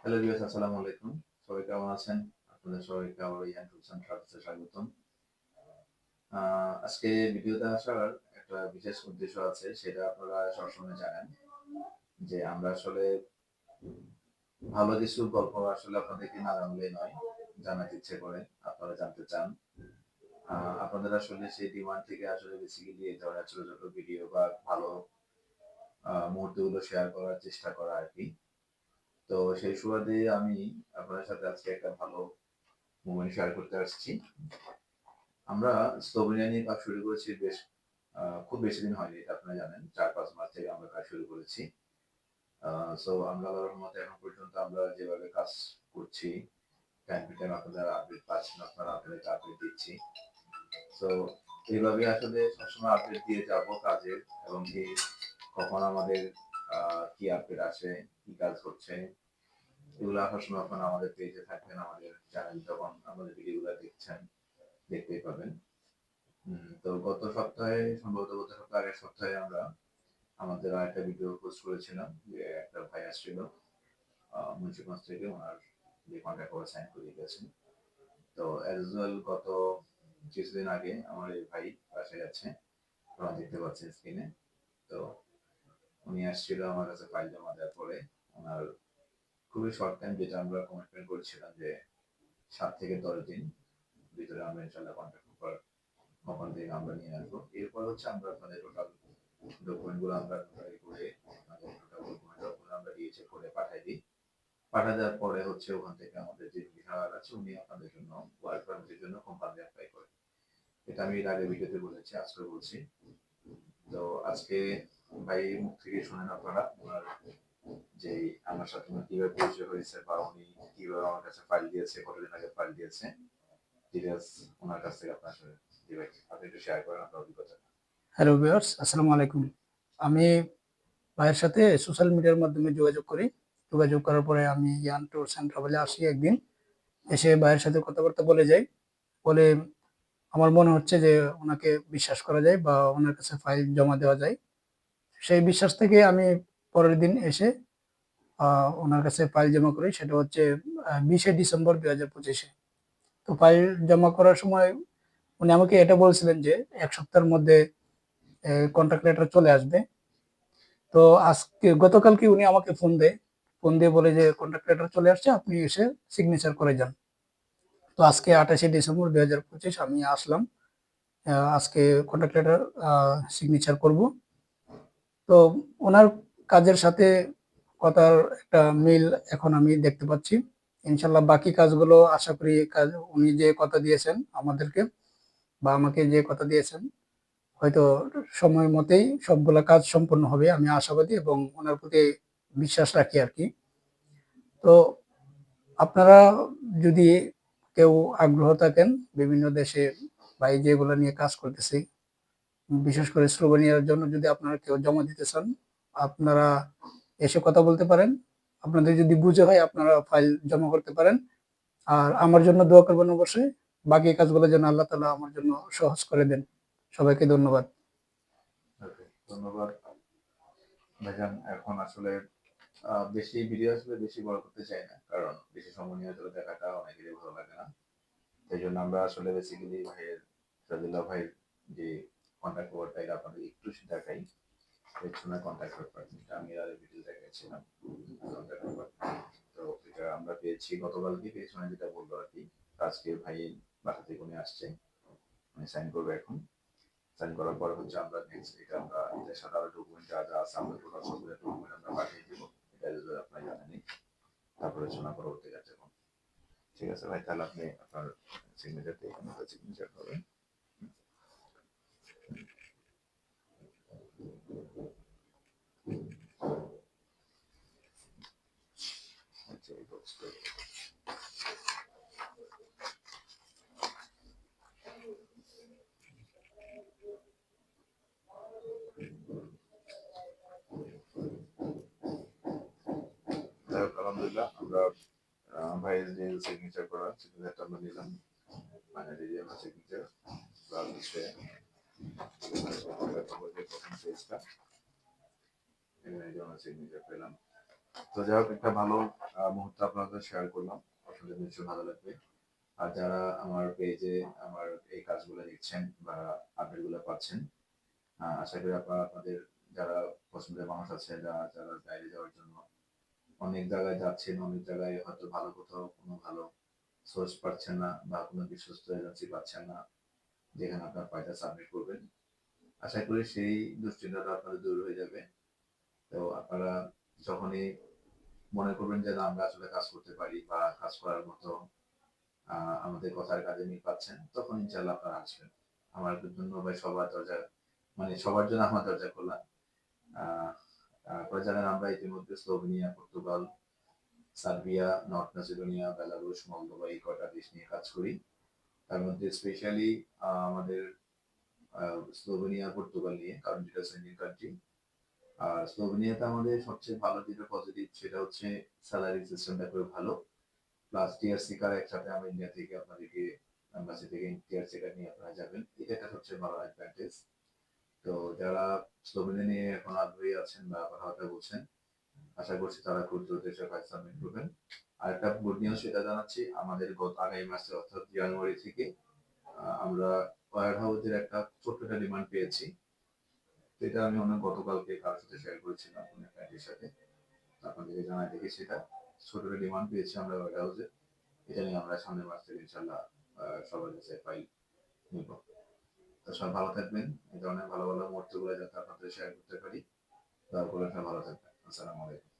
Hello viewers, আসসালামু আলাইকুম। সবাই কেমন আছেন? আপনাদের সবাইকে আবার ইয়ান টুলস অ্যান্ড ট্রাভেলসে স্বাগতম। আজকে ভিডিওতে আসার একটা বিশেষ উদ্দেশ্য আছে, সেটা আপনারা সবসময় জানেন যে আমরা আসলে ভালো কিছু গল্প আসলে আপনাদেরকে না জানলেই নয়, জানাতে ইচ্ছে করে, আপনারা জানতে চান। আপনাদের আসলে সেই ডিমান্ড থেকে আসলে বেসিক্যালি এই ধরনের ছোট, ছোট ভিডিও বা ভালো মুহূর্তগুলো শেয়ার করার চেষ্টা করা আরকি। তো সেই সুবাদে আমি আপনাদের সাথে আজকে একটা ভালো মোমেন্ট শেয়ার করতে আসছি। আমরা স্লোভেনিয়া নিয়ে কাজ শুরু করেছি বেশ খুব বেশি দিন হয়নি, এটা আপনারা জানেন। ৪-৫ মাস থেকে আমরা কাজ শুরু করেছি। সো আমরা আল্লাহর রহমতে এখন পর্যন্ত আমরা যেভাবে কাজ করছি, টাইম টু টাইম আপনারা আপডেট পাচ্ছেন, আপনারা আপনাদেরকে আপডেট দিচ্ছি। সো এইভাবে আসলে সবসময় আপডেট দিয়ে যাব কাজের, এবং কি কখন আমাদের কি আপডেট আসে, কি কাজ হচ্ছে, এগুলো আসার সময় আপনারা আমাদের পেজে থাকবেন, আমাদের চ্যানেল যখন আমাদের ভিডিওগুলো দেখছেন দেখতেই পাবেন। তো গত সপ্তাহে, সম্ভবত গত সপ্তাহ আগের সপ্তাহে আমরা আমাদের আরেকটা ভিডিও পোস্ট করেছিলাম যে একটা ভাই আসছিল মুন্সিগঞ্জ থেকে, ওনার যে কন্ট্যাক্ট করে সাইন করে গেছেন। তো অ্যাজ ওয়েল গত কিছুদিন আগে আমার এই ভাই বাসায় আছে, আপনারা দেখতে পাচ্ছেন স্ক্রিনে। তো উনি আসছিল আমার কাছে ফাইল জমা দেওয়ার পরে। ওনার খুবই শর্ট টাইম, যেটা আমরা কমিটমেন্ট করেছিলাম যে 7 থেকে 10 দিন ভিতরে আমরা ইনশাল্লাহ কন্ট্যাক্ট কখন থেকে আমরা নিয়ে আসবো। এরপর হচ্ছে আমরা আপনাদের টোটাল ডকুমেন্ট গুলো আমরা নোটারি করে, আমাদের টোটাল ডকুমেন্ট আমরা ডিএচএ করে পাঠাই দিই। পাঠা দেওয়ার পরে হচ্ছে ওখান থেকে আমাদের যে বিহার আছে, উনি আপনাদের জন্য ওয়ার্ক পারমিটের জন্য কোম্পানি অ্যাপ্লাই করে। এটা আমি এর আগে ভিডিওতে বলেছি, আজকে বলছি। তো আজকে ভাই মুখ থেকে শুনেন আপনারা ওনার যে আমার সাথে উনি কিভাবে পরিচয় হয়েছে, বা উনি কিভাবে আমার কাছে ফাইল দিয়েছে, কতদিন আগে ফাইল দিয়েছে, ডিটেলস ওনার কাছ থেকে আপনার সাথে দিবেন। আপনি একটু শেয়ার করেন আপনার অভিজ্ঞতা। হ্যালো ভিউয়ার্স, আসসালামু আলাইকুম। আমি ভাইয়ের সাথে সোশ্যাল মিডিয়ার মাধ্যমে যোগাযোগ করি। যোগাযোগ করার পরে আমি ইয়ান ট্যুরস অ্যান্ড ট্রাভেলে আসি একদিন। এসে ভাইয়ের সাথে কথাবার্তা বলে যাই। বলে আমার মনে হচ্ছে যে ওনাকে বিশ্বাস করা যায় বা ওনার কাছে ফাইল জমা দেওয়া যায়। সেই বিশ্বাস থেকে আমি পরের দিন এসে ওনার কাছে ফাইল জমা করি। সেটা হচ্ছে ২০শে ডিসেম্বর ২০২৫-এ। তো ফাইল জমা করার সময় উনি আমাকে এটা বলছিলেন যে ১ সপ্তাহের মধ্যে কন্ট্রাক্ট লেটার চলে আসবে। তো আজকে গতকালকে উনি আমাকে ফোন দেয়। ফোন দিয়ে বলে যে কন্ট্রাক্ট লেটার চলে আসছে, আপনি এসে সিগনেচার করে যান। তো আজকে ২৮শে ডিসেম্বর ২০২৫ আমি আসলাম। আজকে কন্ট্রাক্ট লেটার সিগনেচার করব। তো উনার কাজের সাথে কথার একটা মিল এখন আমি দেখতে পাচ্ছি। ইনশাআল্লাহ বাকি কাজগুলো আশা করি উনি যে কথা দিয়েছেন আমাদেরকে বা আমাকে যে কথা দিয়েছেন, হয়তো সময় মতেই সবগুলা কাজ সম্পন্ন হবে। আমি আশাবাদী এবং ওনার প্রতি বিশ্বাস রাখি আরকি। তো আপনারা যদি কেউ আগ্রহ থাকেন বিভিন্ন দেশে বা এই যেগুলো নিয়ে কাজ করতেছি, বিশেষ করে স্লোভেনিয়ার জন্য যদি আপনারা কেউ জমা দিতে চান, আপনারা এসে কথা বলতে পারেন। আপনাদের যদি বুঝে হয় আপনারা ফাইল জমা করতে পারেন। আর আমার জন্য দোয়া করবেন অবশ্যই। বাকি কাজগুলো যেন আল্লাহ তাআলা আমার জন্য সহজ করে দেন। সবাইকে ধন্যবাদ। ওকে, ধন্যবাদ ভাইজান। এখন আসলে বেশি ভিডিও আসলে বেশি বড় করতে চাই না, কারণ বেশি সময় নিয়ে আসলে দেখাটা অনেকেরই ভালো লাগে না। এই জন্য আমরা আসলে বেসিক্যালি ভাইয়ের, সাদিল্লাহ ভাইয়ের যে কন্ট্যাক্ট নাম্বারটা এটা আপনাদের একটু দেখাই। পেছনে কন্ট্যাক্ট নাম্বার, যেটা আমি আর ভিডিও দেখাচ্ছিলাম কন্ট্যাক্ট নাম্বার। তো এটা আমরা পেয়েছি গতকালকে, পেছনে যেটা বললো আর কি। আজকে ভাই বাসা থেকে উনি আসছে, উনি সাইন করবে এখন। সাইন করার পর হচ্ছে আমরা নেক্সট এটা আমরা এটার সাথে আরো ডকুমেন্ট যা যা আছে আমরা টোটাল সবগুলো ডকুমেন্ট আমরা পাঠিয়ে দিব। এটা যদি আপনার জানেনি, তারপরে শোনা পরবর্তী কাজ এখন। ঠিক আছে ভাই, তাহলে আপনি আপনার সিগনেচার দিয়ে এখানে সিগনেচার করবেন। আচ্ছা, এই বক্সটা আলহামদুলিল্লাহ আমরা ভাইয়ের যে সিগনেচার করা সিগনেচারটা আমরা নিলাম, মানে যে আমরা সিগনেচার প্লাস হচ্ছে যে প্রথম পেজটা, এখানে যে আমরা সিগনেচার পেলাম। তো যাই হোক, একটা ভালো মুহূর্ত আপনাদের শেয়ার করলাম, আপনাদের নিশ্চয়ই ভালো লাগবে। আর যারা আমার পেজে আমার এই কাজগুলো দেখছেন বা আপডেট গুলো পাচ্ছেন, আশা করি আপনারা আপনাদের যারা পছন্দের মানুষ আছে, যারা যারা বাইরে যাওয়ার জন্য অনেক জায়গায় যাচ্ছেন, অনেক জায়গায় হয়তো ভালো কোথাও কোনো ভালো সোর্স পাচ্ছেন না বা কোনো বিশ্বস্ত এজেন্সি পাচ্ছেন না যেখানে আপনার ফাইলটা সাবমিট করবেন, আশা করি সেই দুশ্চিন্তাটা আপনাদের দূর হয়ে যাবে। তো আপনারা যখনই মনে করবেন যে না আমরা আসলে কাজ করতে পারি বা কাজ করার মতো আমাদের কথার কাজে মিল পাচ্ছেন, তখন ইনশাল্লাহ আপনারা আসবেন। আমার জন্য ভাই সবার দরজা, মানে সবার জন্য আমার দরজা খোলা। আহ আপনারা জানেন আমরা ইতিমধ্যে Slovenia, Portugal, Serbia, north Macedonia, Belarus, Moldova এই কটা দেশ নিয়ে কাজ করি। তার মধ্যে স্পেশালি আমাদের স্লোভেনিয়া, পর্তুগাল নিয়ে, কারণ যেটা সেন্ডিং কান্ট্রি। আর স্লোভেনিয়াতে আমাদের সবচেয়ে ভালো যেটা পজিটিভ সেটা হচ্ছে স্যালারি সিস্টেমটা খুবই ভালো। প্লাস টিআরসি কার্ড একসাথে আমরা ইন্ডিয়া থেকে আপনাদেরকে এম্বাসি থেকে টিআরসি কার্ড নিয়ে আপনারা যাবেন, এটা একটা সবচেয়ে ভালো অ্যাডভান্টেজ। তো যারা স্লোভেনিয়া নিয়ে এখন আগ্রহী আছেন বা কথাবার্তা বলছেন, আশা করছি তারা খুব দ্রুত এসে কাজ সাবমিট করবেন। আর একটা গুড নিউজ সেটা জানাচ্ছি, আমাদের গত আগামী মাসে অর্থাৎ জানুয়ারি থেকে আমরা ওয়্যার হাউসের একটা ছোট্ট একটা ডিমান্ড পেয়েছি। তো এটা আমি অনেক গতকালকে কারোর সাথে শেয়ার করেছিলাম অন্য ক্লায়েন্টের সাথে, আপনাদেরকে জানাই দেখি সেটা ছোট একটা ডিমান্ড পেয়েছি আমরা ওয়্যার হাউসে। এটা নিয়ে আমরা সামনের মাস থেকে ইনশাল্লাহ সবার কাছে ফাইল নিব। তো সবাই ভালো থাকবেন, এই ধরনের ভালো ভালো মুহূর্তগুলো যাতে আপনাদের শেয়ার করতে পারি। দয়া করে সবাই ভালো থাকবেন। আসসালামু আলাইকুম।